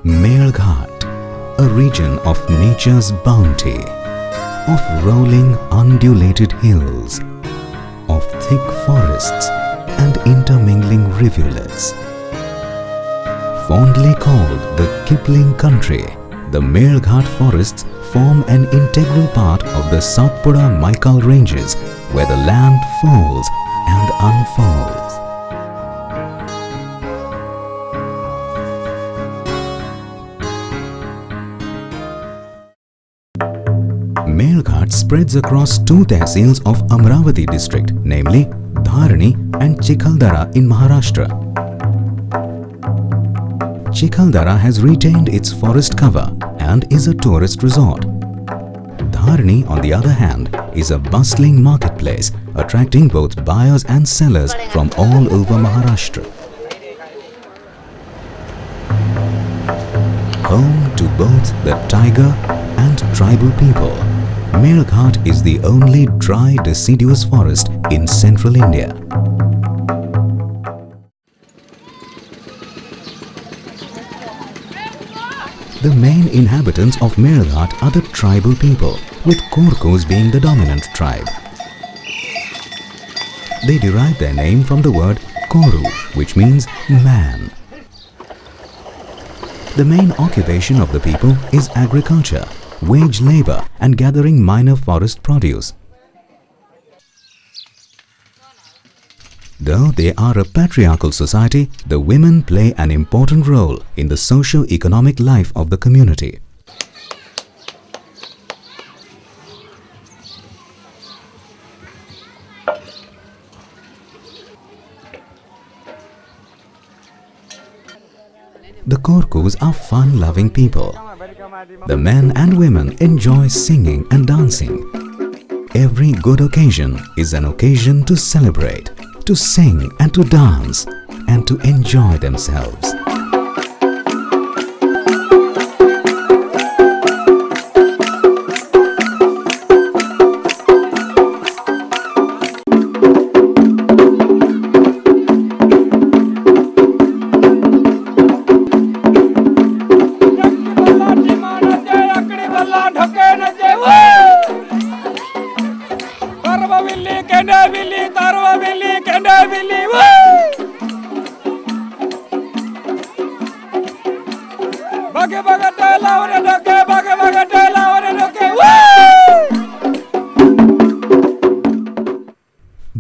Melghat, a region of nature's bounty, of rolling undulated hills, of thick forests and intermingling rivulets. Fondly called the Kipling country, the Melghat forests form an integral part of the Satpura Maikal ranges, where the land falls and unfolds. Melghat spreads across two tehsils of Amravati district, namely Dharni and Chikhaldara in Maharashtra. Chikhaldara has retained its forest cover and is a tourist resort. Dharni, on the other hand, is a bustling marketplace, attracting both buyers and sellers from all over Maharashtra. Home to both the tiger and tribal people, Melghat is the only dry deciduous forest in central India. The main inhabitants of Melghat are the tribal people, with Korkos being the dominant tribe. They derive their name from the word Koru, which means man. The main occupation of the people is agriculture, wage labor and gathering minor forest produce. Though they are a patriarchal society, the women play an important role in the socio-economic life of the community. The Korkos are fun-loving people. The men and women enjoy singing and dancing. Every good occasion is an occasion to celebrate, to sing and to dance, and to enjoy themselves.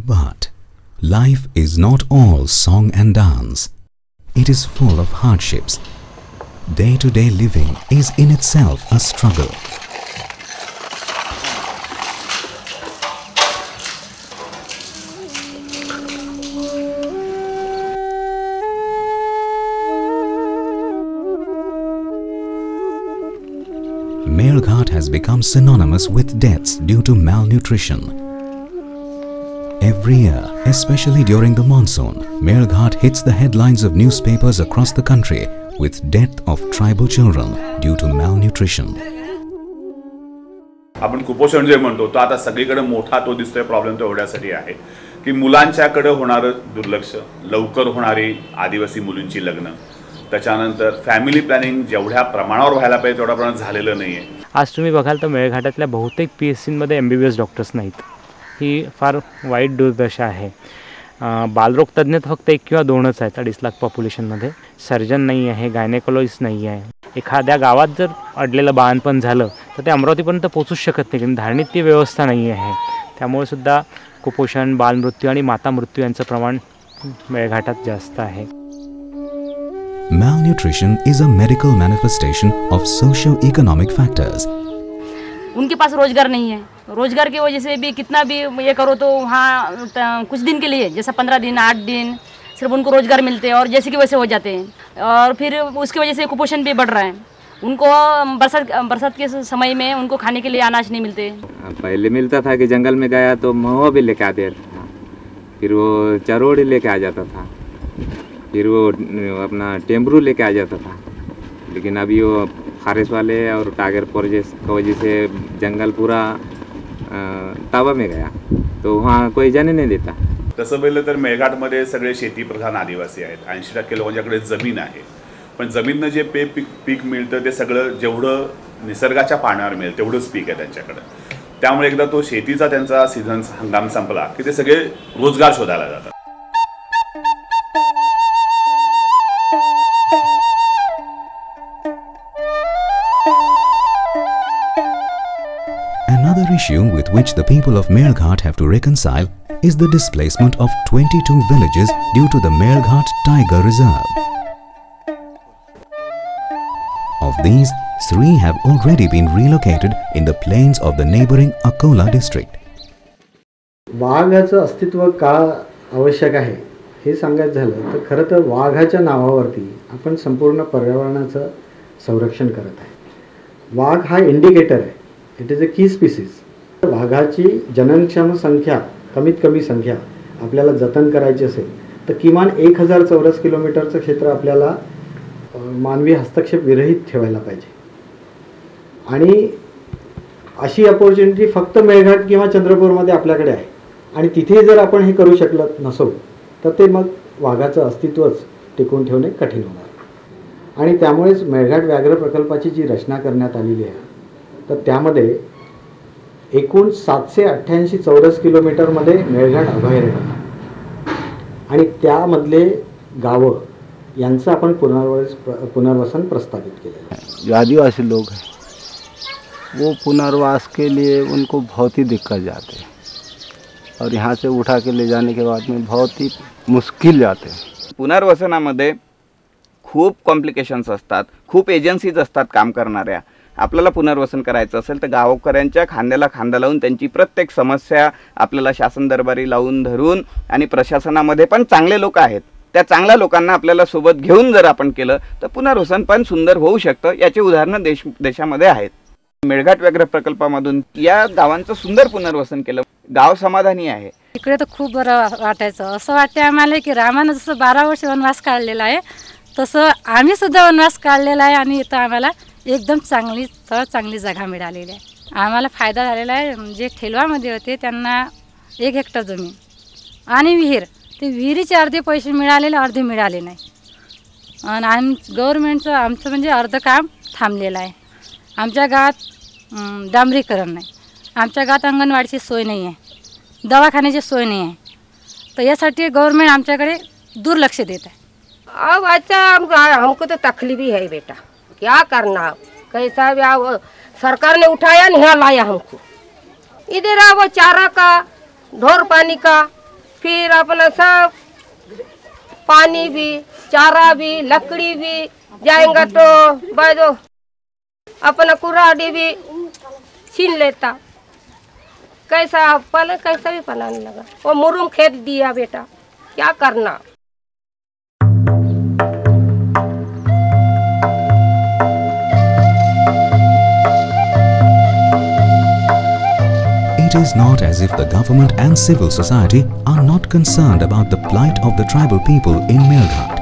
But life is not all song and dance. It is full of hardships. Day-to-day living is in itself a struggle. Melghat has become synonymous with deaths due to malnutrition. Every year, especially during the monsoon, Melghat hits the headlines of newspapers across the country with death of tribal children due to malnutrition. आपण कुपोषण जे म्हणतो तो आता सगळीकडे मोठा तो दिसतोय प्रॉब्लेम तो एवढ्यासाठी आहे की मुलांच्याकडे होणारे दुर्लक्ष, लवकर होणारी आदिवासी मुलींची लग्न, त्याच्यानंतर फॅमिली प्लॅनिंग जेवढ्या प्रमाणावर व्हायला पाहिजे तेवढ्या प्रमाणात झालेलं नाहीये. आज तुम्ही बघाल तर मेळघाटातल्या बहुतेक PSCमध्ये MBBS डॉक्टर्स नाहीत. ही फार वाईट दुर्दशा आहे. बालरोग तज्ञ फक्त 1 किंवा 2च आहेत 2.5 लाख पॉप्युलेशनमध्ये. सर्जन नाही आहे, गायनेकोलॉजिस्ट नाही आहे. एखाद्या गावात जर अडलेलं बाळंतपण झालं तर ते अमरावतीपर्यंत पोहोचूच शकत नाही, कारण धारणीत ती व्यवस्था नाही आहे. त्यामुळे सुद्धा कुपोषण, बालमृत्यू आणि माता मृत्यू यांचं प्रमाण मेळघाटात जास्त आहे. Malnutrition is a medical manifestation of socio-economic factors. उनके पास रोजगार नहीं है. रोजगार की वजह से भी कितना भी ये करो तो वहाँ कुछ दिन के लिए, जैसा 15 दिन 8 दिन सिर्फ उनको रोजगार मिलते हैं और जैसे कि वैसे हो जाते हैं. और फिर उसकी वजह से कुपोषण भी बढ़ रहा है. उनको बरसात के समय में उनको खाने के लिए अनाज नहीं मिलते. पहले मिलता था कि जंगल में गया तो महुआ भी लेके आते था, फिर वो चरोड़ लेके आ जाता था. फिर वो अपना टेम्परू लेके आ जाता था, लेकिन अभी वो फॉरेस्ट वाले और टाइगर फॉरेस्ट की वजह से जंगल पूरा ताबा में गया, तो वहाँ कोई जाने नहीं देता। तसं पाहिलं तर मेळघाटमध्ये सगळे शेतीप्रधान आदिवासी आहेत. 80% लोकांच्याकडे जमीन आहे, पण जमीननं जे पीक मिळतं ते सगळं जेवढं निसर्गाच्या पाण्यावर मिळेल तेवढंच पीक आहे त्यांच्याकडे. त्यामुळे एकदा तो शेतीचा त्यांचा सीझन हंगाम संपला की ते सगळे रोजगार शोधायला जातात. Another issue with which the people of Melghat have to reconcile is the displacement of 22 villages due to the Melghat Tiger Reserve. Of these, 3 have already been relocated in the plains of the neighboring Akola district. वाघाचं अस्तित्व का आवश्यक आहे हे सांगायचं झालं तर खरं तर वाघाच्या नावावरती आपण संपूर्ण पर्यावरणाचं संरक्षण करत आहे. वाघ हा इंडिकेटर आहे, इट इज अ की स्पीसीज. वाघाची जननक्षम संख्या, कमीत कमी संख्या आपल्याला जतन करायची असेल तर किमान 1000 चौरस किलोमीटरचं क्षेत्र आपल्याला मानवी हस्तक्षेप विरहित ठेवायला पाहिजे. आणि अशी अपॉर्च्युनिटी फक्त मेळघाट किंवा चंद्रपूरमध्ये आपल्याकडे आहे. आणि तिथे जर आपण हे करू शकलो नसो तर ते मग वाघाचं अस्तित्वच टिकवून ठेवणे कठीण होणार. आणि त्यामुळेच मेळघाट व्याघ्र प्रकल्पाची जी रचना करण्यात आलेली आहे तर त्यामध्ये एकूण 788 चौरस किलोमीटरमध्ये मेळघाट अभयारण्य आणि त्यामधले गावं यांचं आपण पुनर्वसन प्रस्तावित केलेलं आहे. जो आदिवासी लोग हैं वो पुनर्वास के लिए उनको बहुत ही दिक्कत जाते हैं और यहाँ से उठा के ले जाने के बाद में बहुत ही मुश्किल जाते हैं. पुनर्वसनामध्ये खूप कॉम्प्लिकेशन्स असतात, खूप एजन्सीज असतात काम करणाऱ्या. आपल्याला पुनर्वसन करायचं असेल तर गावकऱ्यांच्या खांद्याला खांदा लावून त्यांची प्रत्येक समस्या आपल्याला शासन दरबारी लावून धरून, आणि प्रशासनामध्ये पण चांगले लोक आहेत, त्या चांगल्या लोकांना आपल्याला सोबत घेऊन जर आपण केलं तर पुनर्वसन पण सुंदर होऊ शकतं. याची उदाहरणं देशामध्ये आहेत. मेळघाट व्याघ्र प्रकल्पामधून या गावांचं सुंदर पुनर्वसन केलं. गाव समाधानी आहे. इकडे तर खूप बरं वाटायचं. असं वाटते आम्हाला की रामानं जसं 12 वर्ष वनवास काढलेला आहे तसं आम्ही सुद्धा वनवास काढलेला आहे आणि इथं आम्हाला एकदम चांगली जागा मिळालेली आहे. आम्हाला फायदा झालेला आहे. जे ठेलवामध्ये होते त्यांना 1 हेक्टर जमीन आणि विहीर, ते विहिरीचे अर्धे पैसे मिळालेले, अर्धे मिळाले नाही. आणि गव्हर्नमेंटचं आमचं म्हणजे अर्धं काम थांबलेलं आहे. आमच्या गावात डांबरीकरण नाही, आमच्या गावात अंगणवाडीची सोय नाही आहे, दवाखान्याची सोय नहीं है, तो यासाठी गवर्नमेंट आमच्याकडे दुर्लक्ष देता है. अब अच्छा हमको तो तकलीफ ही है बेटा, क्या करना, कैसा भी सरकार ने उठाया नहीं लाया हमको. इधर वो चारा का, ढोर पानी का, फिर अपना सब पानी भी, चारा भी, लकड़ी भी, जाएंगा तो बाजो अपना कुराडी भी छीन लेता. कैसा पहले कैसा भी बनाने लगा. वो मुरुम खेत दिया बेटा, क्या करना. It is not as if the government and civil society are not concerned about the plight of the tribal people in Melghat.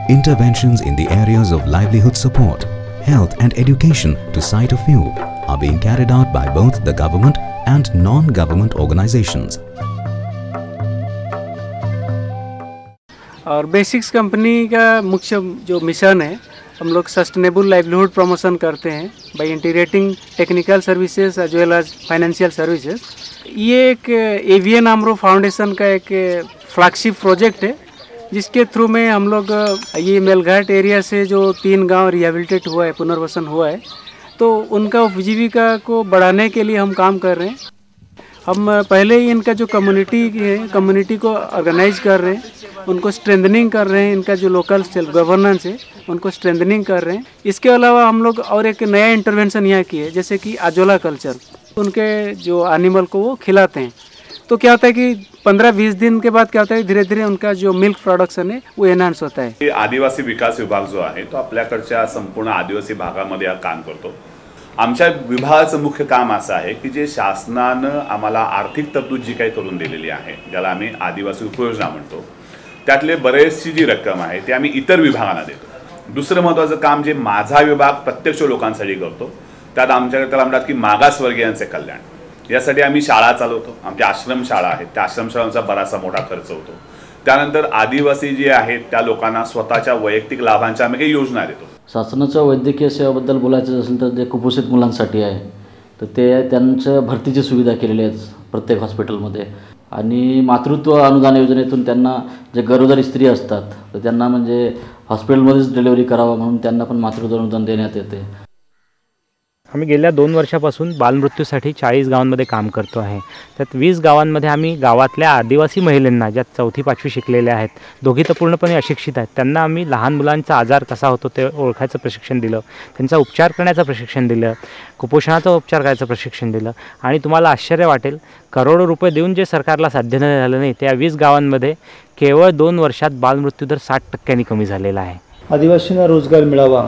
Interventions in the areas of livelihood support, health and education, to cite a few, are being carried out by both the government and non-government organizations. और basics company का मुख्य जो mission है, हम लोग sustainable livelihood promotion करते हैं by integrating technical services as well as financial services. ये एक एवीएन आमरो फाउंडेशन का एक फ्लैगशिप प्रोजेक्ट है, जिसके थ्रू में हम लोग ये मेलघाट एरिया से जो 3 गांव रिहेबिलिटेट हुआ है, पुनर्वसन हुआ है, तो उनका उपजीविका को बढ़ाने के लिए हम काम कर रहे हैं. हम पहले ही इनका जो कम्युनिटी है, कम्युनिटी को ऑर्गेनाइज कर रहे हैं, उनको स्ट्रेंथनिंग कर रहे हैं, इनका जो लोकल सेल्फ गवर्नेंस है उनको स्ट्रेंथनिंग कर रहे हैं. इसके अलावा हम लोग और एक नया इंटरवेंशन यहाँ किए, जैसे कि आजोला कल्चर, उनके जो एनिमल को वो खिलाते हैं. तो क्या होता है कि 15-20 दिन के बाद क्या होता है, धीरे धीरे उनका जो मिल्क प्रोडक्शन है वो एनहान्स होता है. आदिवासी विकास विभाग जो आहे तो आपल्याकडच्या संपूर्ण आदिवासी भागामध्ये हा काम करतो. आमच्या विभागाचं मुख्य काम असं आहे की जे शासनानं आम्हाला आर्थिक तरतूद जी काही करून दिलेली आहे, ज्याला आम्ही आदिवासी उपयोजना म्हणतो, त्यातले बरेचशी जी रक्कम आहे ती आम्ही इतर विभागांना देतो. दुसरं महत्त्वाचं काम जे माझा विभाग प्रत्यक्ष लोकांसाठी करतो त्यात आमच्याकडे त्याला म्हणतात की मागासवर्गीयांचे कल्याण. यासाठी आम्ही शाळा चालवतो. आमच्या आश्रमशाळा आहेत, त्या आश्रमशाळांचा बराचसा मोठा खर्च होतो. त्यानंतर आदिवासी जे आहेत त्या लोकांना स्वतःच्या वैयक्तिक लाभांच्या आम्ही काही योजना देतो. शासनाच्या वैद्यकीय सेवेबद्दल बोलायचं असेल तर जे कुपोषित मुलांसाठी आहे तर ते त्यांच्या भरतीची सुविधा केलेली आहे प्रत्येक हॉस्पिटलमध्ये. आणि मातृत्व अनुदान योजनेतून त्यांना जे गरोदर स्त्री असतात तर त्यांना म्हणजे हॉस्पिटलमध्येच डिलिव्हरी करावं म्हणून त्यांना पण मातृत्व अनुदान देण्यात येते. आम्ही गेल्या 2 वर्षापासून बालमृत्यूसाठी 40 गावांमध्ये काम करतो आहे. त्यात 20 गावांमध्ये आम्ही गावातल्या आदिवासी महिलांना ज्या 4वी-5वी शिकलेल्या आहेत, दोघी तर पूर्णपणे अशिक्षित आहेत, त्यांना आम्ही लहान मुलांचा आजार कसा होतो ते ओळखायचं प्रशिक्षण दिलं, त्यांचा उपचार करण्याचं प्रशिक्षण दिलं, कुपोषणाचा उपचार करायचं प्रशिक्षण दिलं. आणि तुम्हाला आश्चर्य वाटेल, करोडो रुपये देऊन जे सरकारला साध्य झालं नाही त्या 20 गावांमध्ये केवळ 2 वर्षात बालमृत्यूदर 60% कमी झालेला आहे. आदिवासींना रोजगार मिळावा,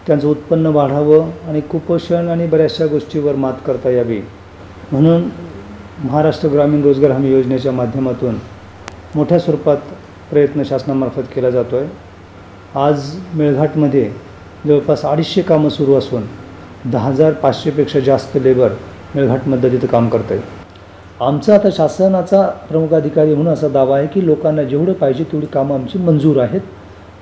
त्यांचं उत्पन्न वाढावं आणि कुपोषण आणि बऱ्याचशा गोष्टीवर मात करता यावी म्हणून महाराष्ट्र ग्रामीण रोजगार हमी योजनेच्या माध्यमातून मोठ्या स्वरूपात प्रयत्न शासनामार्फत केला जातो आहे. आज मेळघाटमध्ये जवळपास 250 कामं सुरू असून 10,500पेक्षा जास्त लेबर मेळघाटमध्ये तिथं काम करत आहे. आमचा आता शासनाचा प्रमुख अधिकारी म्हणून असा दावा आहे की लोकांना जेवढं पाहिजे तेवढी कामं आमची मंजूर आहेत,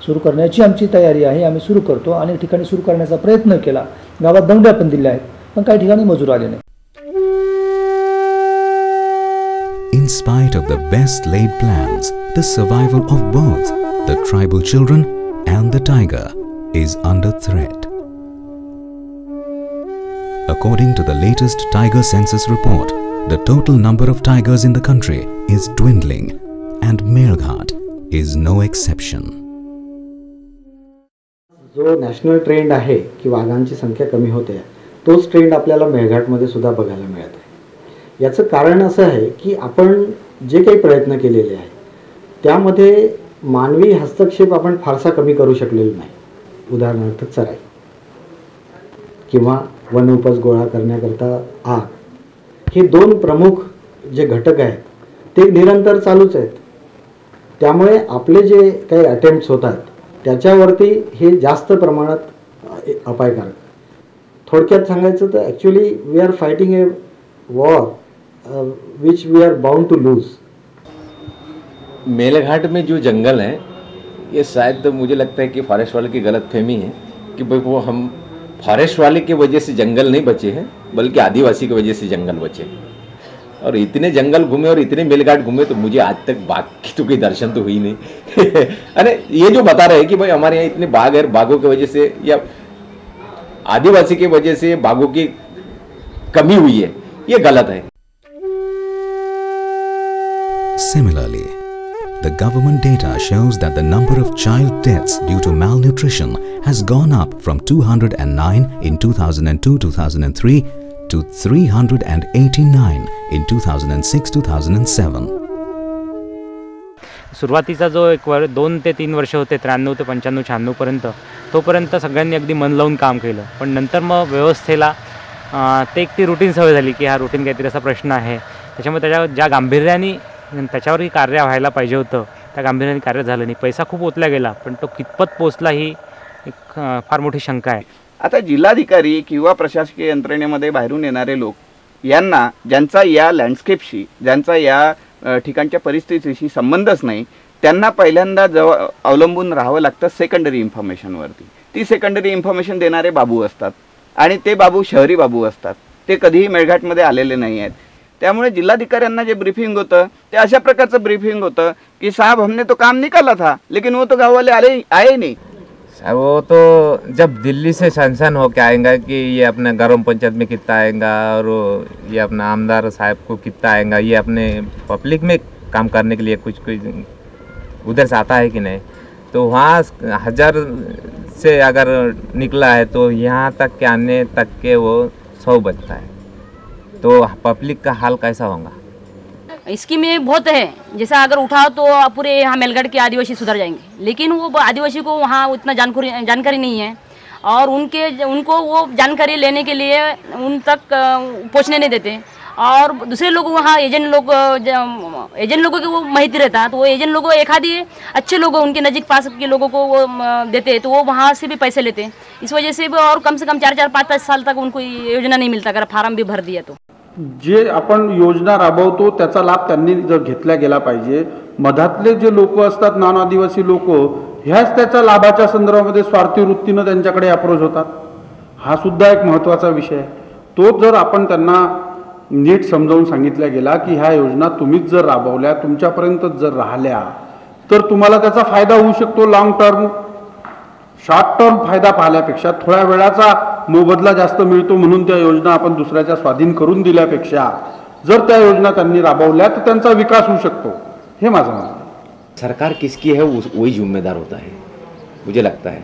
सुरू करण्याची आमची तयारी आहे. आम्ही सुरू करतो. अनेक ठिकाणी सुरू करण्याचा प्रयत्न केला, गावात दंड्या पण दिल्या आहेत, पण काही ठिकाणी मजूर आले नाही. In spite of the best laid plans, the survival of both the tribal children and the tiger is under threat. According to the latest tiger census report, the total number of tigers in the country is dwindling and Melghat is no exception. जो national trend आहे की वाघांची संख्या कमी होते तोच trend आपल्याला मेळघाटमध्ये सुद्धा बघायला मिळत आहे. याचं कारण असं आहे की आपण जे काही प्रयत्न केलेले आहेत त्यामध्ये मानवी हस्तक्षेप आपण फारसा कमी करू शकलेलो नाही. उदाहरणार्थ चराई किंवा वन उपज गोळा करण्याकरता आग, हे 2 प्रमुख जे घटक आहेत ते निरंतर चालूच आहेत. त्यामुळे आपले जे काही अटेम्प्ट्स होतात त्याच्यावरती हे जास्त प्रमाणात अपायकारक. थोडक्यात सांगायचं तर actually we are fighting a war which we are bound to lose. Melghat में जो जंगल है ये शायद तो मुझे लगता है कि फॉरेस्ट वाले की गलतफहमी है कि भाई वो हम फॉरेस्ट वाले की वजह से जंगल नहीं बचे हैं बल्कि आदिवासी की वजह से जंगल बचे. और इतने जंगल घूमे और इतने मेलघाट घूमे तो मुझे आज तक बाघ की तो कोई दर्शन तो हुई नहीं. अरे ये जो बता रहे हैं कि भाई हमारे यहाँ इतने बाघ है, बाघों की वजह से या आदिवासी की वजह से बाघों की कमी हुई है, ये गलत है. Similarly, the government data shows that the number of child deaths due to malnutrition has gone up from 209 in 2002-2003 to 389 in 2006-2007. सुरुवातीचा जो 2 ते 3 वर्ष होते 93 ते 95 96 पर्यंत, तोपर्यंत सगळ्यांनी अगदी मन लावून काम केलं. पण नंतर मग व्यवस्थेला ते एक ती रुटीन सवय झाली की हा रुटीन काहीतरी असा प्रश्न आहे. त्याच्यामुळे त्याच्या ज्या गांभीर्याने त्याच्यावरही कार्य व्हायला पाहिजे होतं त्या गांभीर्याने कार्य झालं नाही. पैसा खूप ओतला गेला पण तो कितपत पोचला ही एक फार मोठी शंका आहे. आता जिल्हाधिकारी किंवा प्रशासकीय यंत्रणेमध्ये बाहेरून येणारे लोक यांना ज्यांचा या लँडस्केपशी, ज्यांचा या ठिकाणच्या परिस्थितीशी संबंधच नाही, त्यांना पहिल्यांदा अवलंबून राहावं लागतं सेकंडरी इन्फॉर्मेशनवरती. ती सेकंडरी इन्फॉर्मेशन देणारे बाबू असतात आणि ते बाबू शहरी बाबू असतात, ते कधीही मेळघाटमध्ये आलेले नाही आहेत. त्यामुळे जिल्हाधिकाऱ्यांना जे ब्रीफिंग होतं ते अशा प्रकारचं ब्रीफिंग होतं की साहब हमने तो काम निकाला था लेकिन वो तो गाँव वाले आए नहीं. वो तो जब दिल्ली से सैंक्शन हो के आएगा कि ये अपने ग्राम पंचायत में कितना आएगा और ये अपना आमदार साहब को कितना आएगा, ये अपने पब्लिक में काम करने के लिए कुछ उधर से आता है कि नहीं, तो वहाँ 1000 से अगर निकला है तो यहाँ तक के आने तक के वो 100 बचता है. तो पब्लिक का हाल कैसा होगा? स्कीम में बहुत है, जैसा अगर उठाओ तो पूरे यहाँ मेलघाट के आदिवासी सुधर जाएंगे, लेकिन वो आदिवासी को वहाँ उतना जानकारी नहीं है और उनको वो जानकारी लेने के लिए उन तक पहुँचने नहीं देते और दूसरे लोग वहाँ एजेंट लोगों के वो माहिती रहता, तो वो एजेंट लोगों एखादी अच्छे लोग उनके नज़दीक पास के लोगों को वो देते, तो वो वहाँ से भी पैसे लेते। इस वजह से भी और कम से कम 4-4, 5-5 साल तक उनको योजना नहीं मिलता अगर फार्म भी भर दिया तो। जे आपण योजना राबवतो त्याचा लाभ त्यांनी जर घेतला गेला पाहिजे। मधातले जे लोक असतात, नॉन आदिवासी लोक, ह्याच त्याच्या लाभाच्या संदर्भामध्ये स्वार्थी वृत्तीनं त्यांच्याकडे अप्रोच होतात। हा सुद्धा एक महत्त्वाचा विषय आहे। तो जर आपण त्यांना नीट समजावून सांगितलं गेला की ह्या योजना तुम्हीच जर राबवल्या, तुमच्यापर्यंत जर राहिल्या, तर तुम्हाला त्याचा फायदा होऊ शकतो। लॉंग टर्म, शॉर्ट टर्म फायदा पाहल्यापेक्षा थोड्या वेळाचा मोबदला जास्त मिळतो म्हणून त्या योजना आपण दुसऱ्याच्या स्वाधीन करून दिल्यापेक्षा जर त्या योजना त्यांनी राबवल्या तर त्यांचा विकास होऊ शकतो, हे माझं म्हणणं आहे। सरकार किसकी है वही जिम्मेदार होता है, मुझे लगता है।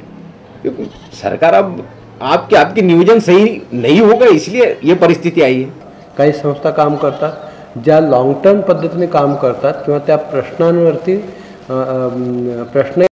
क्योंकि सरकार अब आपकी नियोजन सही नहीं होगा, इसलिए ये परिस्थिती आई है। काही संस्था काम करतात ज्या लॉंग टर्म पद्धतीने काम करतात किंवा त्या प्रश्नांवरती प्रश्न